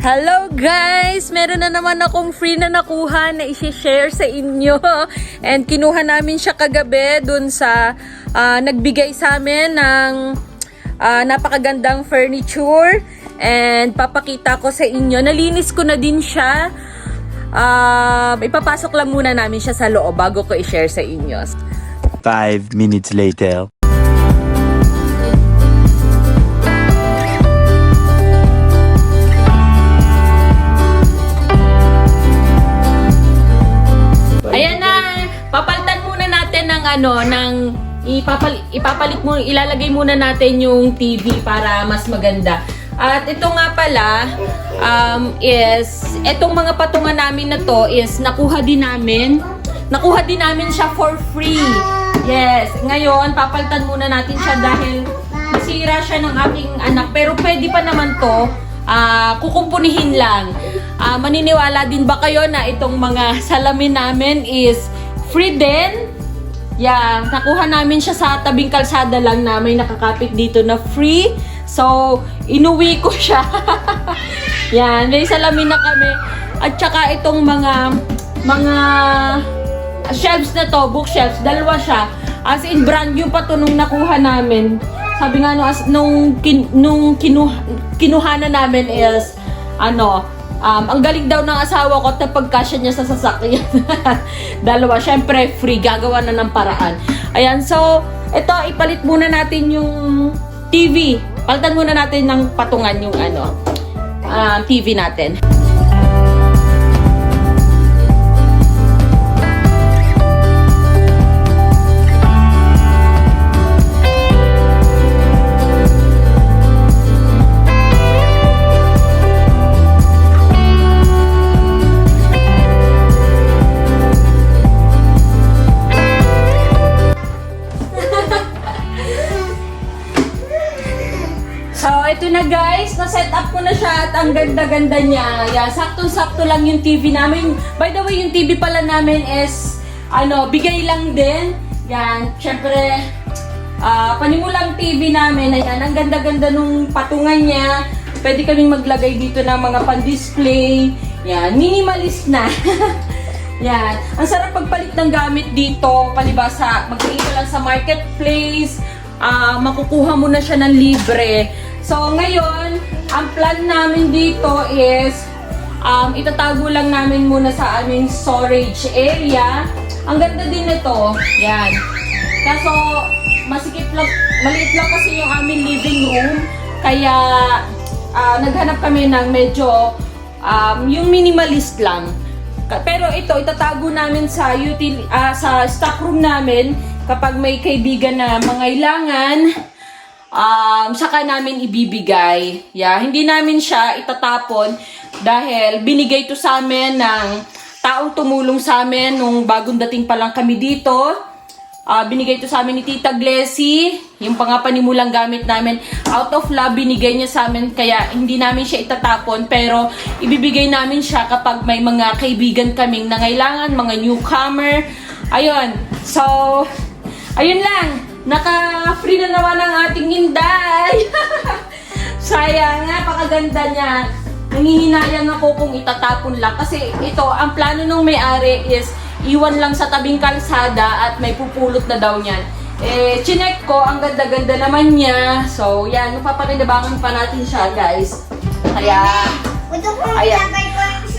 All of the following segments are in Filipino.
Hello guys! Meron na naman akong free na nakuha na i-share sa inyo. And kinuha namin siya kagabi dun sa nagbigay sa amin ng napakagandang furniture. And papakita ko sa inyo. Nalinis ko na din siya. Ipapasok lang muna namin siya sa loob bago ko i-share sa inyo. 5 minutes later. Ayan na, papalitan muna natin ng ipapalit mo, ilalagay muna natin yung TV para mas maganda. At ito nga pala is etong mga patungan namin na to is nakuha din namin siya for free. Yes, ngayon papalitan muna natin siya dahil masira siya ng aking anak, pero pwede pa naman to. Kukumpunihin lang. Maniniwala din ba kayo na itong mga salamin namin is free din? Yeah, nakuha namin siya sa tabing kalsada lang na may nakakapit dito na free. So, inuwi ko siya. Yan, may salamin na kami. At saka itong mga shelves na to, bookshelves, dalawa siya. As in, brand new pa to nung nakuha namin. Sabi nga nung kinuhanan namin is ang galing daw ng asawa ko at napagkasya niya sa sasakyan. Dalawa, syempre free, gagawa na ng paraan. Ayan, so ito ipalit muna natin yung TV. Palitan muna natin ng patungan yung TV natin. So, ito na guys, na-set up ko na siya at ang ganda-ganda niya. Yeah, saktong-sakto lang yung TV namin. By the way, yung TV pala namin is, bigay lang din. Yan, syempre, panimulang TV namin. Ayan, ang ganda-ganda nung patungan niya. Pwede kaming maglagay dito ng mga pan-display. Yan, minimalist na. Yan, ang sarap pagpalit ng gamit dito. Palibasa, magtingin ko lang sa marketplace. Makukuha mo na siya ng libre. So, ngayon, ang plan namin dito is itatago lang namin muna sa aming storage area. Ang ganda din nito. Yan. Kaso, maliit lang kasi yung aming living room. Kaya, naghanap kami ng medyo yung minimalist lang. Pero ito, itatago namin sa stock room namin kapag may kaibigan na mangailangan. Saka namin ibibigay. Yeah, hindi namin siya itatapon dahil binigay to sa amin ng taong tumulong sa amin nung bagong dating pa lang kami dito. Binigay to sa amin ni Tita Glessy, yung pangapanimulang gamit namin. Out of love, binigay niya sa amin, kaya hindi namin siya itatapon, pero ibibigay namin siya kapag may mga kaibigan kaming nangailangan, mga newcomer. Ayun. So, ayun lang. Naka-free na naman ang ating Inday. Sayang nga, pakaganda niya. Nangihinayang ako kung itatapon lang. Kasi ito, ang plano ng may-ari is iwan lang sa tabing kalsada at may pupulot na daw niyan. Chinek ko, ang ganda-ganda naman niya. So, yan, mapapakinabangan pa natin siya, guys. Kaya, ayan.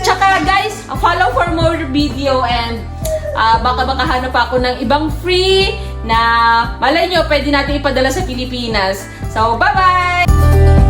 Tsaka, guys, follow for more video and baka makahanap ako ng ibang free na malay nyo, pwede natin ipadala sa Pilipinas. So, bye-bye!